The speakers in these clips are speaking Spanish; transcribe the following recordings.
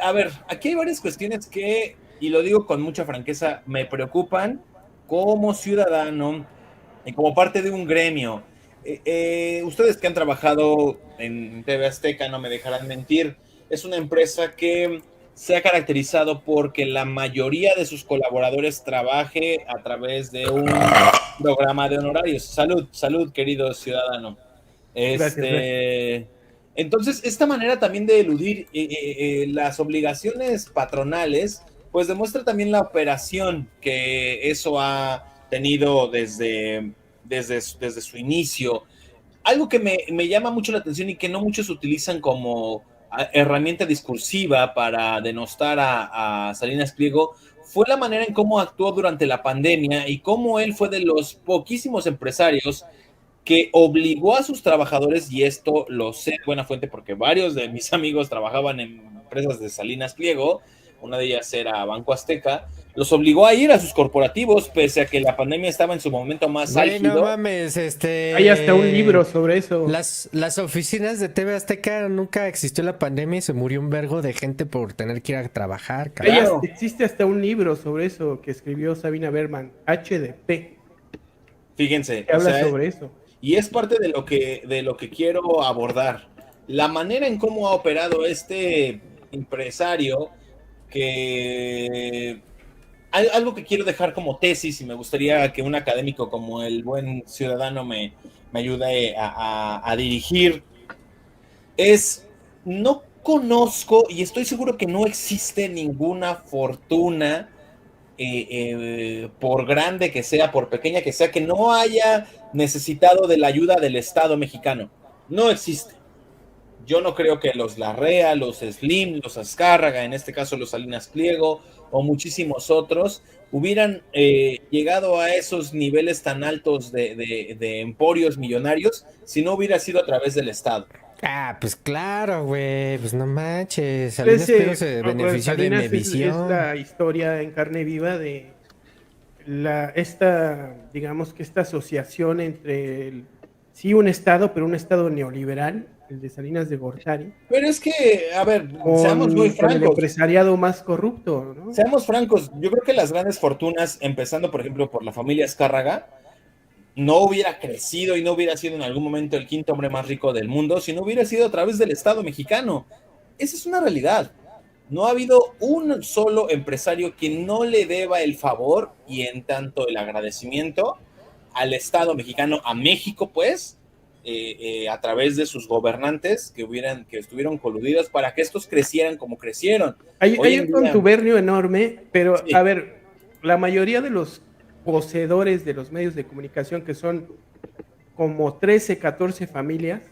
A ver, aquí hay varias cuestiones que, y lo digo con mucha franqueza, me preocupan como ciudadano y como parte de un gremio. Ustedes que han trabajado en TV Azteca no me dejarán mentir, es una empresa que se ha caracterizado porque la mayoría de sus colaboradores trabaje a través de un programa de honorarios. Salud, salud, querido ciudadano. Gracias, gracias. Entonces, esta manera también de eludir las obligaciones patronales, pues demuestra también la operación que eso ha tenido desde su inicio. Algo que me llama mucho la atención y que no muchos utilizan como herramienta discursiva para denostar a Salinas Pliego fue la manera en cómo actuó durante la pandemia y cómo él fue de los poquísimos empresarios que obligó a sus trabajadores, y esto lo sé de buena fuente porque varios de mis amigos trabajaban en empresas de Salinas Pliego, una de ellas era Banco Azteca, los obligó a ir a sus corporativos pese a que la pandemia estaba en su momento más Güey, no álgido. mames, Hay hasta un libro sobre eso. las oficinas de TV Azteca nunca existió la pandemia y se murió un vergo de gente por tener que ir a trabajar, cabrón. Claro, Existe hasta un libro sobre eso que escribió Sabina Berman, HDP, fíjense, que o habla sea, sobre eso. y es parte de lo que quiero abordar. La manera en cómo ha operado este empresario que algo que quiero dejar como tesis y me gustaría que un académico como el buen ciudadano me ayude a dirigir es, no conozco y estoy seguro que no existe ninguna fortuna, por grande que sea, por pequeña que sea, que no haya necesitado de la ayuda del Estado mexicano. No existe. Yo no creo que los Larrea, los Slim, los Azcárraga, en este caso los Salinas Pliego o muchísimos otros, hubieran llegado a esos niveles tan altos de emporios millonarios si no hubiera sido a través del Estado. Ah, pues claro, güey, pues no manches. Salinas Pliego Ese, se benefició de Salinas es Mevisión. la historia en carne viva de digamos que esta asociación entre sí, un estado, pero un estado neoliberal, el de Salinas de Gortari, Pero es que, a ver, seamos muy con el francos, empresariado más corrupto, ¿no? seamos francos, yo creo que las grandes fortunas, empezando por ejemplo por la familia Azcárraga, no hubiera crecido y no hubiera sido en algún momento el quinto hombre más rico del mundo si no hubiera sido a través del Estado mexicano. Esa es una realidad. No ha habido un solo empresario que no le deba el favor y en tanto el agradecimiento al Estado mexicano, a México, pues, a través de sus gobernantes que estuvieron coludidos para que estos crecieran como crecieron. Hoy Hay en un día, contubernio enorme, pero a sí, ver, la mayoría de los poseedores de los medios de comunicación, que son como 13, 14 familias,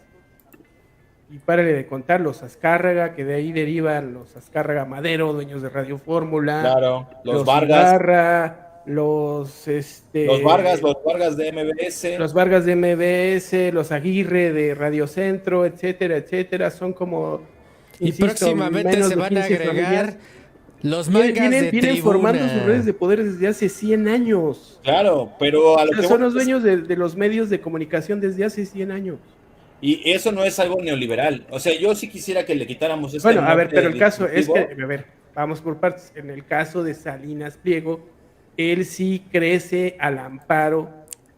y párale de contar los Azcárraga, que de ahí derivan los Azcárraga Madero, dueños de Radio Fórmula, claro, los Ibarra, Los Vargas de MBS, los Vargas de MBS, los Aguirre de Radio Centro, etcétera, etcétera, son como, Y insisto, próximamente menos se de van a 15 familias. agregar los mangas de Vienen formando sus redes tribuna. de poder desde hace 100 años. claro, pero a O lo sea, que son voy los es, dueños de los medios de comunicación desde hace 100 años. y eso no es algo neoliberal. O sea, yo sí quisiera que le quitáramos este Bueno, a ver, pero mote el caso es que, discursivo. a ver, vamos por partes. En el caso de Salinas Pliego, él sí crece al amparo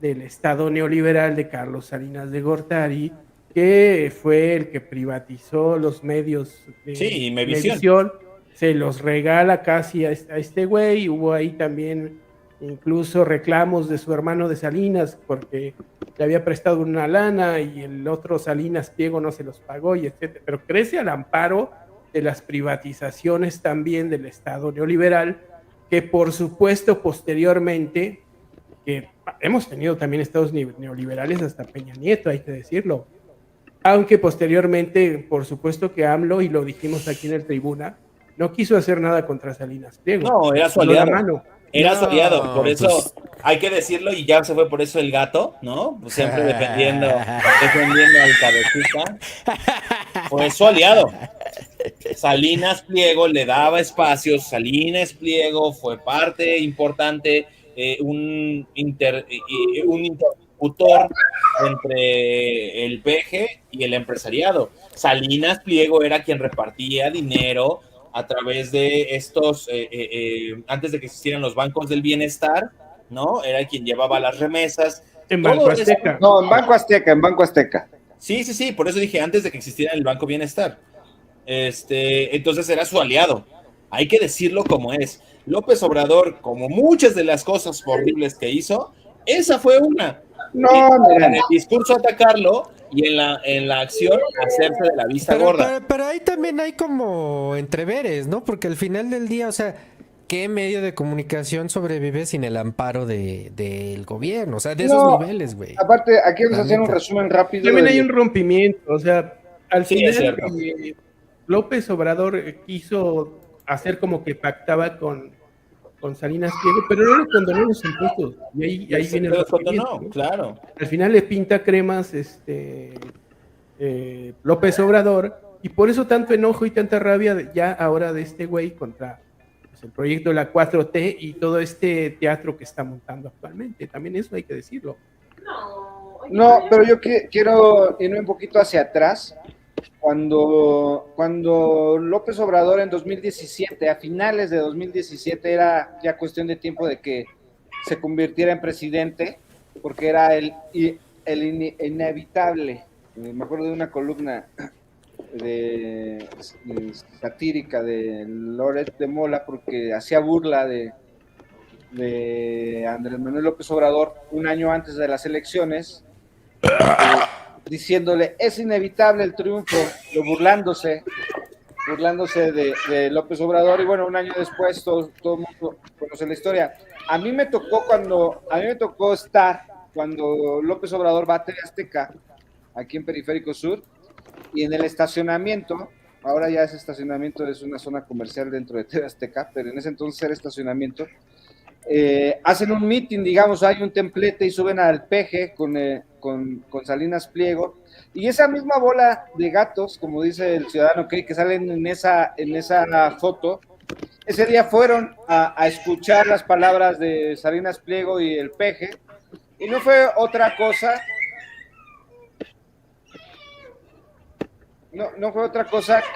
del Estado neoliberal de Carlos Salinas de Gortari, que fue el que privatizó los medios de Sí, y Mevisión. Mevisión, se los regala casi a este güey. Hubo ahí también incluso reclamos de su hermano de Salinas, porque le había prestado una lana y el otro Salinas Pliego no se los pagó, y etcétera. Pero crece al amparo de las privatizaciones también del Estado neoliberal, que por supuesto posteriormente, que hemos tenido también estados neoliberales hasta Peña Nieto, hay que decirlo, aunque posteriormente, por supuesto que AMLO, y lo dijimos aquí en el tribuna, no quiso hacer nada contra Salinas Pliego, No, era su dio la aliado. mano. Era su aliado. Por No, eso pues. hay que decirlo y ya se fue por eso el gato, ¿no? Pues siempre defendiendo al cabecita. Fue su aliado. Salinas Pliego le daba espacios, Salinas Pliego fue parte importante, un interlocutor entre el PG y el empresariado. Salinas Pliego era quien repartía dinero a través de estos, antes de que existieran los bancos del bienestar, ¿no? Era quien llevaba las remesas. En Todo Banco eso. Azteca. No, en Banco Azteca. Sí, por eso dije antes de que existiera el Banco Bienestar. Entonces era su aliado. Hay que decirlo como es. López Obrador, como muchas de las cosas horribles que hizo, esa fue una. No, En el discurso atacarlo y en la acción hacerse de la vista gorda. Pero ahí también hay como entreveres, ¿no? Porque al final del día, o sea, ¿qué medio de comunicación sobrevive sin el amparo del gobierno? O sea, de esos niveles, güey. Aparte, aquí vamos a hacer un neta. resumen rápido. También hay un rompimiento, o sea, al Sí, es final cierto. López Obrador quiso hacer como que pactaba con Salinas Pliego, pero no le condonó los impuestos. Y ahí viene el rompimiento, ¿no? Claro. Al final le pinta cremas López Obrador, y por eso tanto enojo y tanta rabia ya ahora de este güey contra pues, el proyecto de la 4T y todo este teatro que está montando actualmente. También eso hay que decirlo. No, pero yo quiero irme un poquito hacia atrás. Cuando López Obrador en 2017, a finales de 2017, era ya cuestión de tiempo de que se convirtiera en presidente, porque era el inevitable. Me acuerdo de una columna satírica de Loret de Mola, porque hacía burla de Andrés Manuel López Obrador un año antes de las elecciones, diciéndole, es inevitable el triunfo, burlándose de López Obrador, y bueno, un año después todo el mundo conoce la historia. A mí me tocó estar cuando López Obrador va a TV Azteca, aquí en Periférico Sur, y en el estacionamiento, ahora ya ese estacionamiento es una zona comercial dentro de TV Azteca, pero en ese entonces era estacionamiento, hacen un meeting, digamos, hay un templete y suben al peje con Salinas Pliego, y esa misma bola de gatos, como dice el ciudadano que salen en esa foto, ese día fueron a escuchar las palabras de Salinas Pliego y el peje, y no fue otra cosa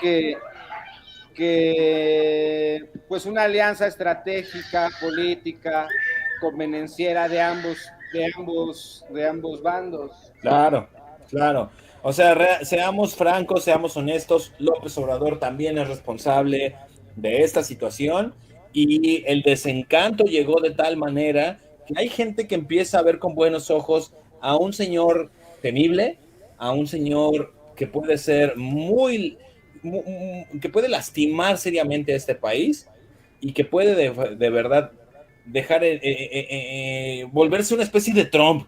que pues una alianza estratégica, política, convenenciera de ambos bandos. Claro. O sea, seamos francos, seamos honestos, López Obrador también es responsable de esta situación, y el desencanto llegó de tal manera que hay gente que empieza a ver con buenos ojos a un señor temible, a un señor que puede ser que puede lastimar seriamente a este país, y que puede de verdad dejar volverse una especie de Trump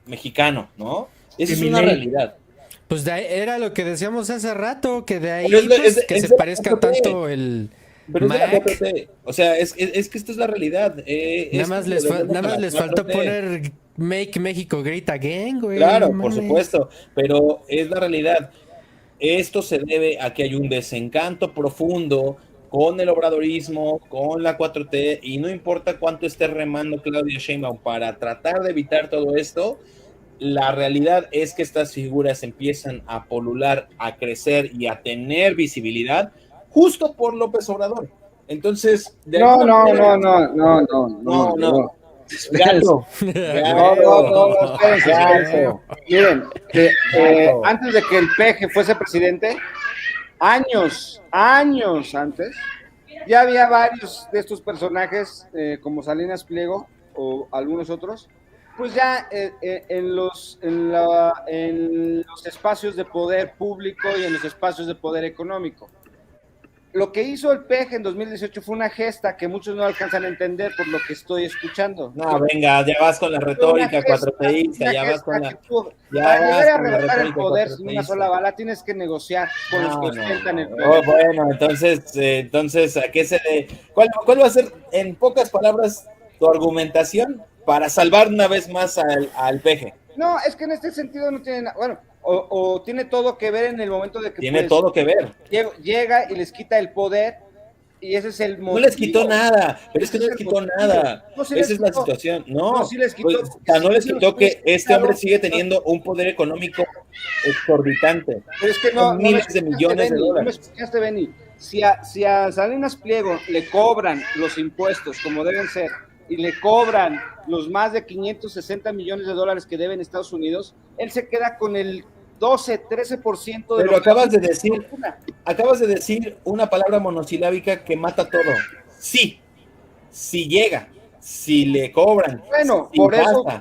mexicano, ¿no? Esa es una realidad. Pues era lo que decíamos hace rato, que de ahí que se parezca tanto el Mac. O sea, es que esta es la realidad. Nada más les faltó poner Make México Great Again, güey. Claro, por supuesto, pero es la realidad. Esto se debe a que hay un desencanto profundo con el obradorismo, con la 4T, y no importa cuánto esté remando Claudia Sheinbaum para tratar de evitar todo esto, la realidad es que estas figuras empiezan a polular, a crecer y a tener visibilidad justo por López Obrador. Entonces, No. Gato. Miren, antes de que el peje fuese presidente, años antes, ya había varios de estos personajes, como Salinas Pliego o algunos otros, pues ya en los espacios de poder público y en los espacios de poder económico. Lo que hizo el PEJ en 2018 fue una gesta que muchos no alcanzan a entender por lo que estoy escuchando. No, venga, ya vas con la retórica cuatroteísta, ya vas con la... Para llegar a arrebatar el poder sin una sola bala, tienes que negociar con los que ostentan el poder. Bueno, entonces, ¿a qué se le... ¿Cuál va a ser, en pocas palabras, tu argumentación para salvar una vez más al PEJ? No, es que en este sentido no tiene nada... Bueno, o tiene todo que ver en el momento de que... Tiene todo que ver. Llega y les quita el poder, y ese es el motivo. No les quitó nada, pero es que no les quitó nada. Esa es la situación. No, sí les quitó. No les quitó que este hombre sigue teniendo un poder económico exorbitante. Pero es que no miles de millones de dólares. No me escuchaste, Benny. si a Salinas Pliego le cobran los impuestos como deben ser y le cobran los más de 560 millones de dólares que deben Estados Unidos, él se queda con el 12-13% de Pero lo que acabas hace de decir, fortuna. acabas de decir una palabra monosilábica que mata todo. Sí, si llega, si le cobran, Bueno, si por eso, pasa.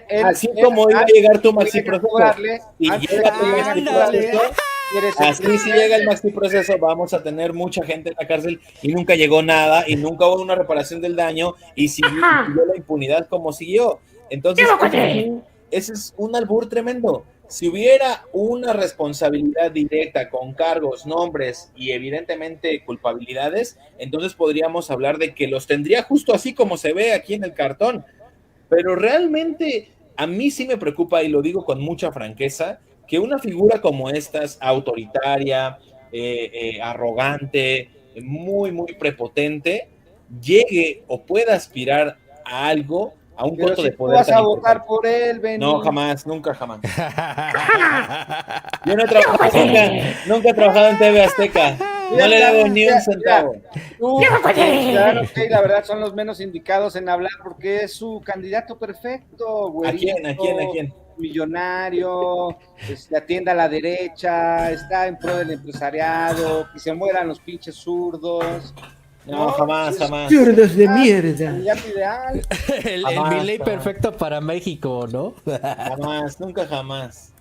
él, Como iba a llegar tu maxi tiene que proceso. cobrarle Si antes llega de tu que maxi llegue a cobrarle, proceso, quiere ser así si llega el maxi proceso, vamos a tener mucha gente en la cárcel y nunca llegó nada y nunca hubo una reparación del daño y siguió la impunidad como siguió. Entonces, ese es un albur tremendo. Si hubiera una responsabilidad directa con cargos, nombres y evidentemente culpabilidades, entonces podríamos hablar de que los tendría justo así como se ve aquí en el cartón. Pero realmente a mí sí me preocupa, y lo digo con mucha franqueza, que una figura como estas, autoritaria, arrogante, muy, muy prepotente, llegue o pueda aspirar a algo, a un Pero coto si de tú poder vas tan a votar importante. por él, Benny. No, jamás, nunca, jamás. Yo no he trabajado nunca he trabajado en TV Azteca. No le debo ni un centavo. Tú, Ciudadanos Kane, la verdad, son los menos indicados en hablar porque es su candidato perfecto, ¿A quién? ¿A quién? ¿A quién? millonario, atiende a la derecha, está en pro del empresariado, que se mueran los pinches zurdos. No, jamás, es jamás. Zurdos de mierda. candidato ideal. El Jamás, Milei jamás. perfecto para México, ¿no? Jamás, nunca jamás.